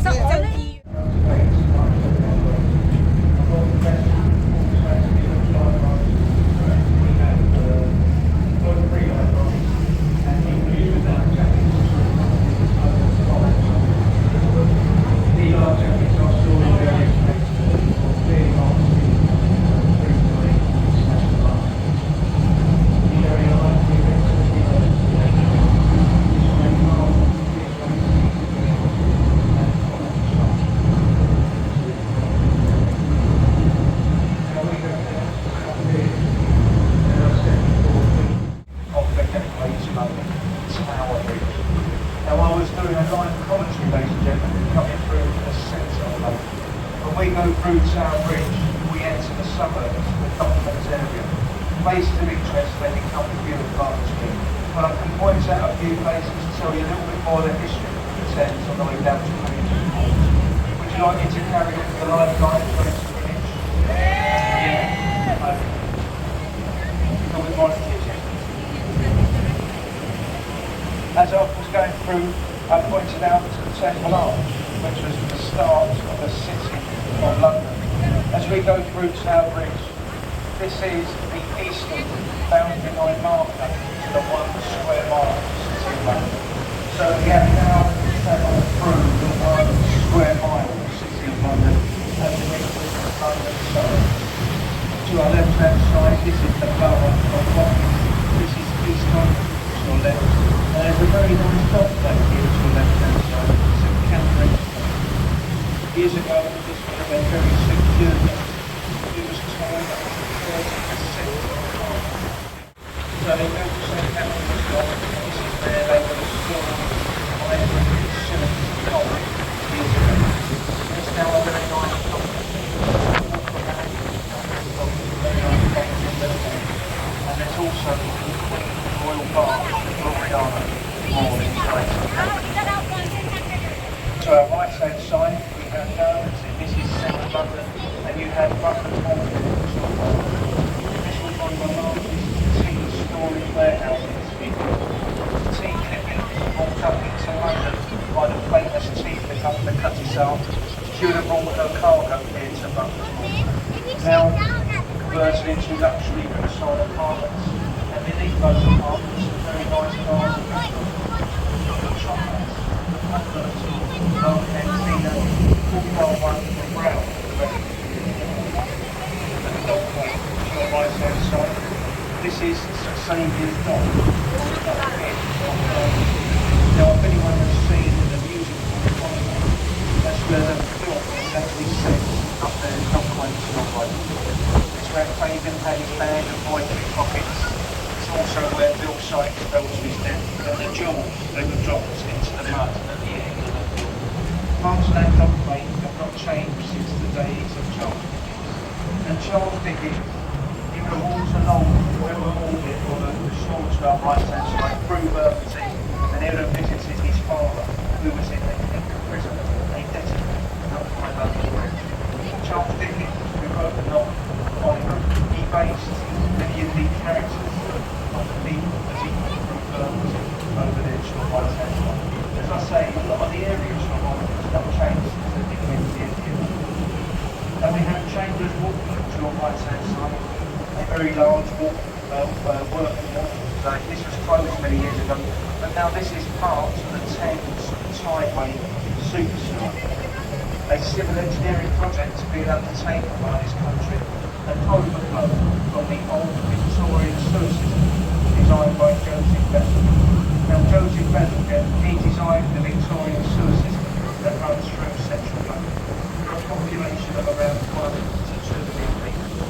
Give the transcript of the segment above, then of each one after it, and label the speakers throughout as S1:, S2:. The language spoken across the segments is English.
S1: there's only...
S2: We go through Tower Bridge, we enter the suburbs, the Docklands area. Places of interest, they become a view of Park Street. But I can point out a few places to tell you a little bit more of the history of the Thames on the way down to Canary. Would you like me to carry on the lifeline for the next minute? Yeah. Okay. A little bit more enthusiasm. As I was going through, I pointed out to the Temple Arch, which was the start of the city of London. As we go through Tower Bridge, this is the eastern boundary line marker to the 1 square mile of the city of London. So we have now travelled through the 1 square mile of the city of London and the Midlands of London. So to our left-hand side, this is the borough of Warf. This is East London to your left. And there's a very nice dot back here to your left-hand side. It's a Canary. Years ago, this would have been very secure. It was torn up 30%. So they built the same Canary was gone. This is where they would have stored ivory, silicon, and coal years ago. It's now a very nice complex. Very nice games in there. And there's also the Royal Bar, the Gloriana, all in place. To our right-hand side, we have Thames. This is South London, and you have Butlins Hall. This was one of the largest tea storage warehouses in tea clippings brought up into London by the famous tea picker, the Cutty-Sale. She would have brought her cargo here to Butlins Hall. Now converted into luxury riverside apartments, and beneath those apartments, a very nice garden. Chocolates, the Butlins, Old Cantina, all one from Brown. And the dog way to your right hand side. This is St Saviour's Dock. Now if anyone has seen the musical Holiday, that's where the film is actually set up there in Dockway to your right. It's where Fagan had his bag of vodka pockets. It's also where Bill Sykes fell to his death. And the jewels, they were dropped into the mud at the end of the film. Parts of that Dockway have not changed since the days of Charles Dickens. And Charles Dickens, he would have walked along River Orbit or the shore to our right hand side through Bermondsey, and he would have visited his father, who was in prison, a debtor, not by London Bridge. Charles Dickens, who wrote the novel Oliver, he based many of the characters on the people that he put through Bermondsey over there to the right hand side. As I say, a lot of the areas from has not changed since the Dickensian era. And we have Chambers Walk to your right hand side, a very large working walk. This was closed many years ago, but now this is part of the Thames Tideway Superstore, a civil engineering project being undertaken by this country, an overflow from the old Victorian sewer system designed by Joseph Bethel. Now Joseph Bethel, he designed the Victorian sewer system that runs through central London for a population of around 1 to 2 million people.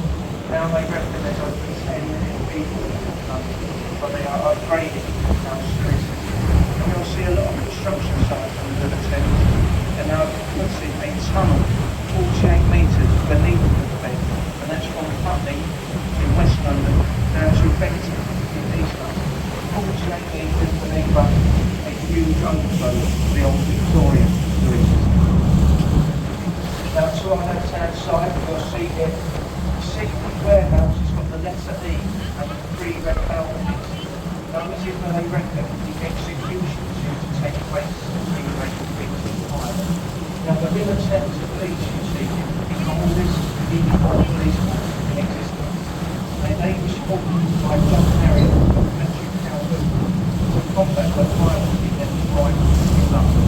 S2: Now they reckon there's over 10 million people in London, but they are upgrading our sewer system. And we'll see a lot of construction sites on the River Thames, and now putting a tunnel 48 metres beneath the bed, and that's from Putney in West London down to Beckton in East London. 48 metres beneath a huge overflow of the old Victorian sewer system. Now to our left hand side you'll see here the secret warehouse has got the letter E and the 3 red balconies. Now this is where they reckon the executions used to take place in the red weeks of fire. Now the River Thames police, you see, is the oldest independent police force in existence. They were formed by John Canary of Canary to combat the piracy that was right in London.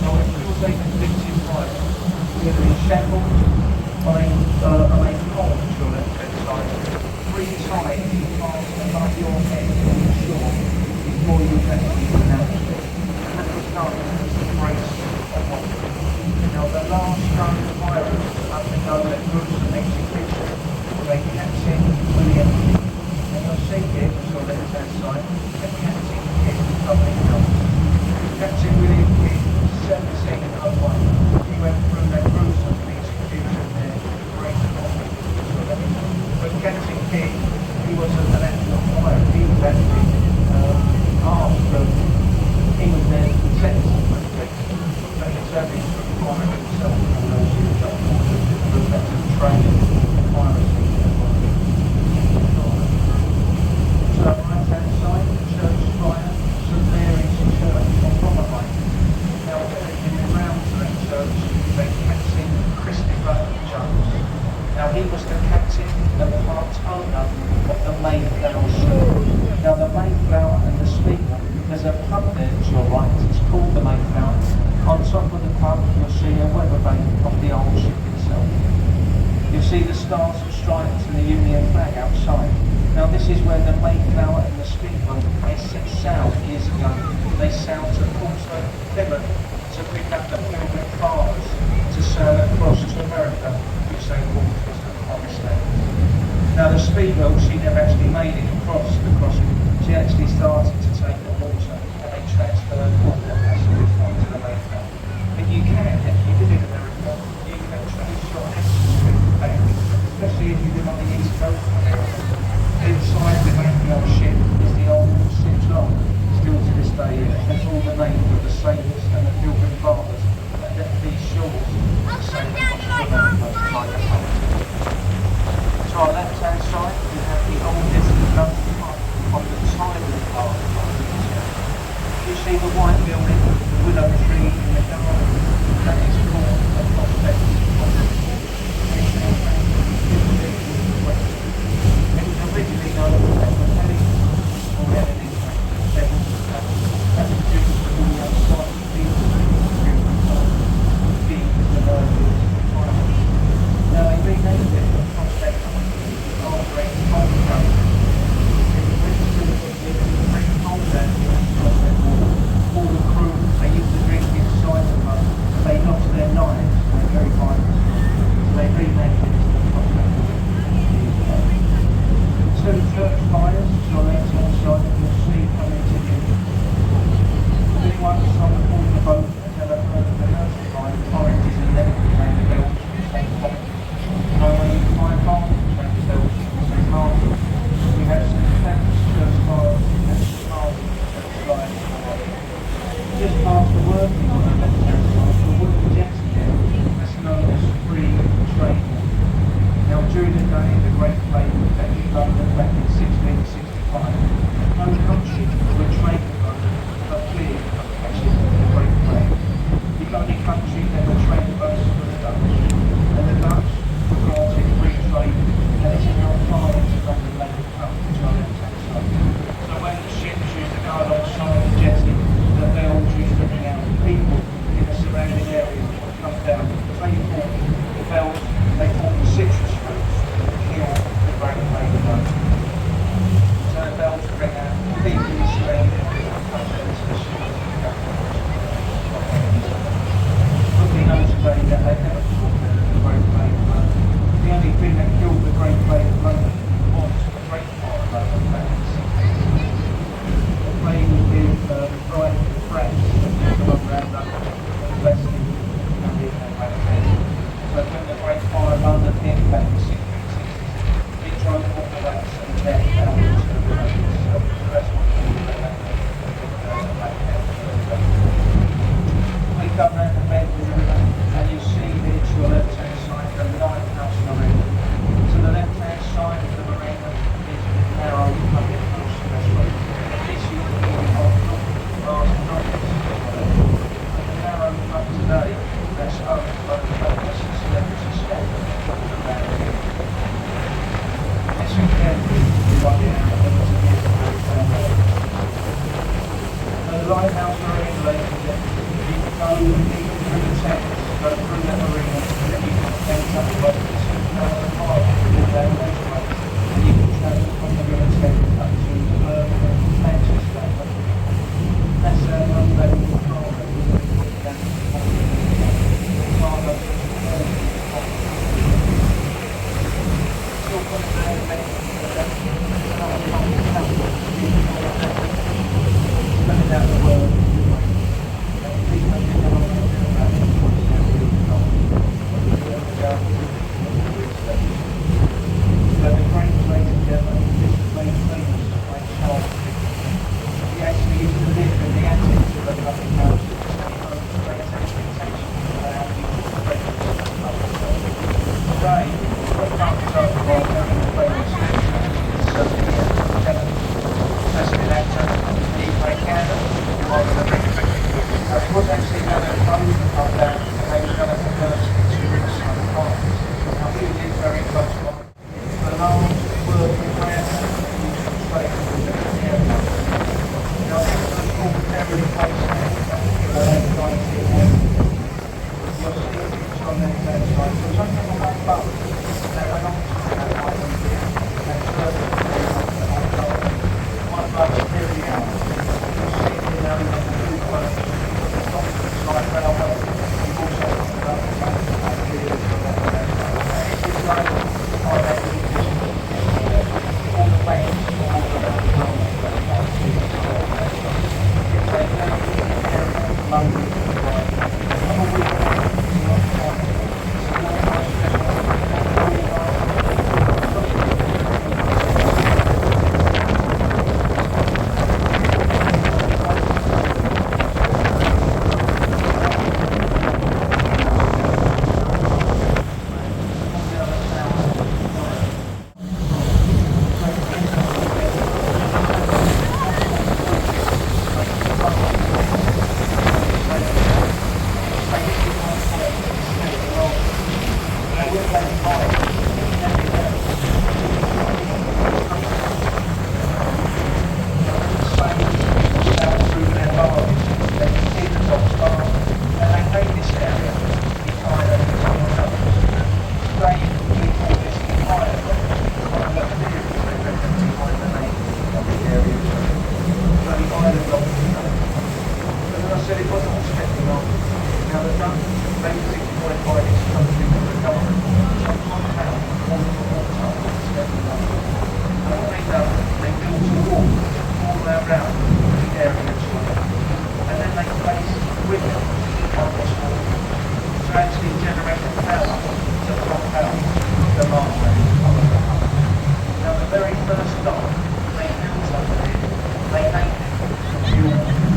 S2: Now it feels they convicted pirates whether in shackles on a pole to your left-hand side, 3 times you pass above your head on the shore before you actually pronounce it. And that was known as the grace of Warf. Now the last known pirates undergo their gruesome execution was a Captain William King. And you'll see here to your left-hand side, a Captain King public house. Captain William King, 1701. He went through that gruesome execution there in the Great North. But Captain King, he was an actual pirate. He was actually asked of, he was there to protect the country. But he certainly took pirate himself for those years up to look at the training of piracy. So right-hand side, the church spire, St Mary's Church on Broadway. Now, in the grounds of that church, they Captain Christopher Jones. Now, he was the captain and the part owner of the Mayflower ship. Now, the Mayflower and the Speaker, there's a pub there to your right, it's called the Mayflower. On top of the pub, you'll see a weather vane of the old ship itself. You'll see the stars and stripes and the Union flag outside. Now, this is where the Mayflower and the Speaker, they set sail years ago. They sailed to Portsmouth, Plymouth, to pick up the Pilgrim Fathers to sail across to America, which they walked to the promised land. Now the Speedwell, she never actually made it across the crossing. She actually started to take the water and they transferred all the passengers onto the Mayflower. But you can, if you live in America, you can trace your ancestry back, especially if you live on the East Coast of America. Inside the Mayflower ship is the old St John, still to this day. That's all the names of the sailors and the Pilgrim Fathers that left these shores to sail across to America like a boat. To our left-hand side, we have the oldest known pipe on the tidal part of the town. You see the white building, the willow tree in the garden, that is called a prospect hospital. It was originally known as the Canary or Canary. That was due to the outside of the being the murderers. Now they renamed it the prospect after a coal road. It was registered as a great coal down here in Prospect Water. All the crew, they used to drink inside the pub, they lost their lives lighthouse marine, ladies and gentlemen, you go even through the Thames, go through that marina, and then you can end up about 2,000 miles within that motorway. And you can travel from the River Thames up to Manchester. That's unbelievable cargo. That's cargo. Still coming down the coming out the world. So the great place together, this is made famous by Charles. He actually used to live in the attics of the public house. Today, the park is over by very famous Canary. That's an actor, and he played Canary. It was actually going to close the pub down, and they were going to convert it into riverside parks. Now he lived very close by. The large working warehouse in the state of the area. Now this was a full Canary place now, in the late 1980s. You'll see a picture on the side. So something on that bus that went on to that island here, and service one bus every hour. You'll see it in the blue colour. Like railway, you've also got the ideas of that. This is like all that all the waves all around the world. It's a very London ride. I'm a week Now the very first dock they built up there, they named it Warf.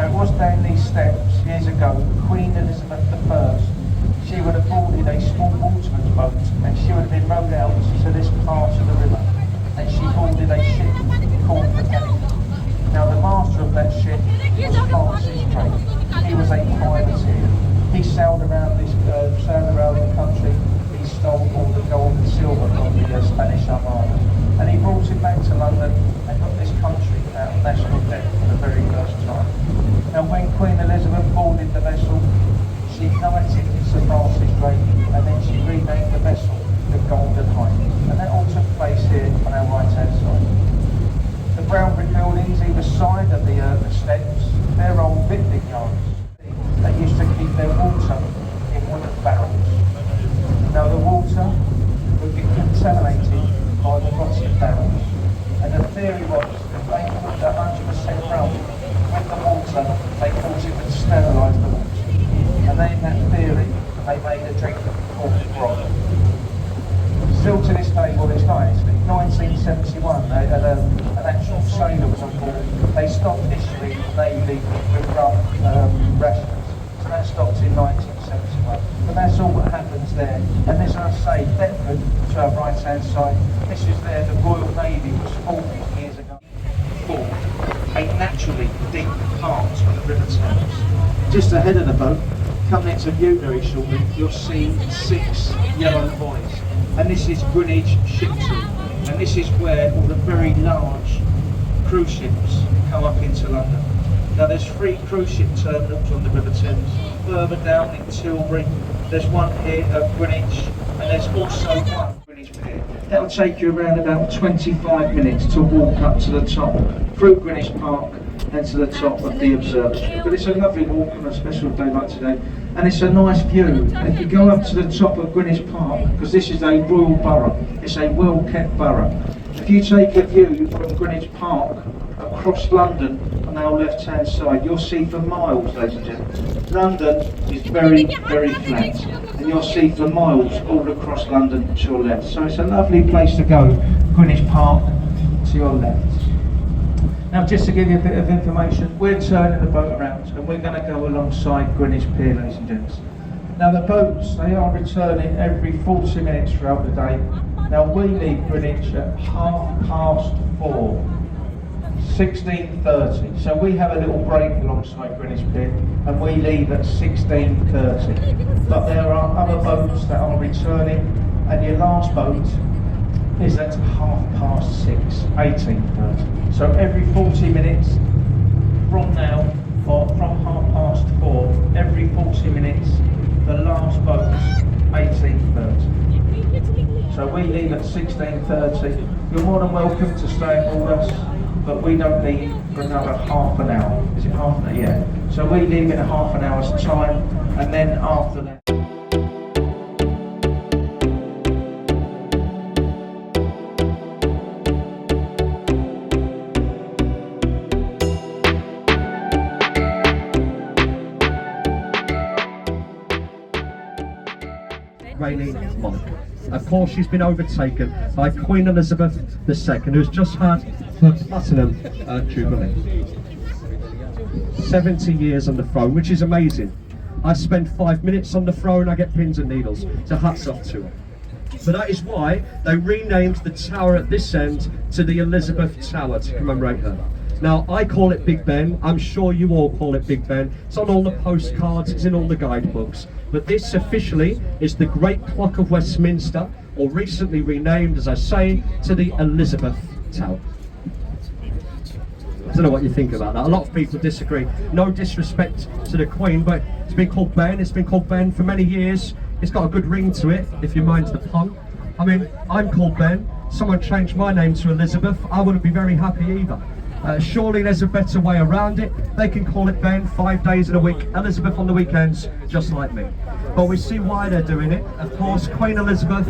S2: Now it was down these steps years ago, Queen Elizabeth I, she would have boarded a small waterman's boat and she would have been rowed out to this part of the river, and she boarded a ship called the Canary. Now the master of that ship was Francis Drake. He was a privateer. He sailed around the country. He stole all the gold and silver from the Spanish Armada, and he brought it back to London and got this country out of national debt for the very first time. Now when Queen Elizabeth boarded the vessel, she knighted Sir Francis Drake, and then she renamed the vessel the Golden Hind, and that all took place here on our right hand side. The brown brick buildings either side of the steps, they're old vending yards. They used to keep their water in wooden barrels. Now the water would be contaminated by the rotting barrels, and the theory was that they put 100% rum with the water, they thought it would sterilise the water, and then in that theory they made a drink called grog. Still to this day, well it's not actually, 1971 they had an actual sailor was on board. They stopped issuing Navy with rum rations. That stopped in 1971, but that's all that happens there. And as I say, Deptford, to our right hand side, this is there the Royal Navy was formed years ago. A naturally deep part of the River Thames. Just ahead of the boat, coming into view very shortly, you'll see 6 yellow buoys, and this is Greenwich Shipton, and this is where all the very large cruise ships come up into London. Now there's 3 cruise ship terminals on the River Thames. Further down in Tilbury, there's one here at Greenwich, and there's also one at Greenwich Pier. That'll take you around about 25 minutes to walk up to the top, through Greenwich Park and to the top of the observatory. But it's a lovely walk on a special day like today, and it's a nice view. If you go up to the top of Greenwich Park, because this is a royal borough, it's a well kept borough. If you take a view from Greenwich Park across London on our left hand side, you'll see for miles, ladies and gentlemen, London is very, very flat, and you'll see for miles all across London to your left. So it's a lovely place to go, Greenwich Park to your left. Now just to give you a bit of information, we're turning the boat around and we're going to go alongside Greenwich Pier, ladies and gents. Now the boats, they are returning every 40 minutes throughout the day. Now we leave Greenwich at 4:30, 16:30. So we have a little break alongside Greenwich Pier and we leave at 16:30. But there are other boats that are returning, and your last boat is at 6:30, 18:30. So every 40 minutes from now, or from 4:30, every 40 minutes, the last boat's 18:30. So we leave at 16:30. You're more than welcome to stay aboard us, but we don't leave for another half an hour. Is it half an hour? Yeah. So we leave in a half an hour's time, and then after that.
S1: Reigning monarch. Of course, she's been overtaken by Queen Elizabeth II, who's just had her platinum jubilee. 70 years on the throne, which is amazing. I spend 5 minutes on the throne, I get pins and needles, so hats off to her. So that is why they renamed the tower at this end to the Elizabeth Tower to commemorate her. Now, I call it Big Ben. I'm sure you all call it Big Ben. It's on all the postcards, it's in all the guidebooks. But this officially is the Great Clock of Westminster, or recently renamed, as I say, to the Elizabeth Tower. I don't know what you think about that. A lot of people disagree. No disrespect to the Queen, but it's been called Ben. It's been called Ben for many years. It's got a good ring to it, if you mind the pun. I mean, I'm called Ben. Someone changed my name to Elizabeth. I wouldn't be very happy either. Surely there's a better way around it. They can call it Ben 5 days in a week, Elizabeth on the weekends, just like me. But we see why they're doing it. Of course, Queen Elizabeth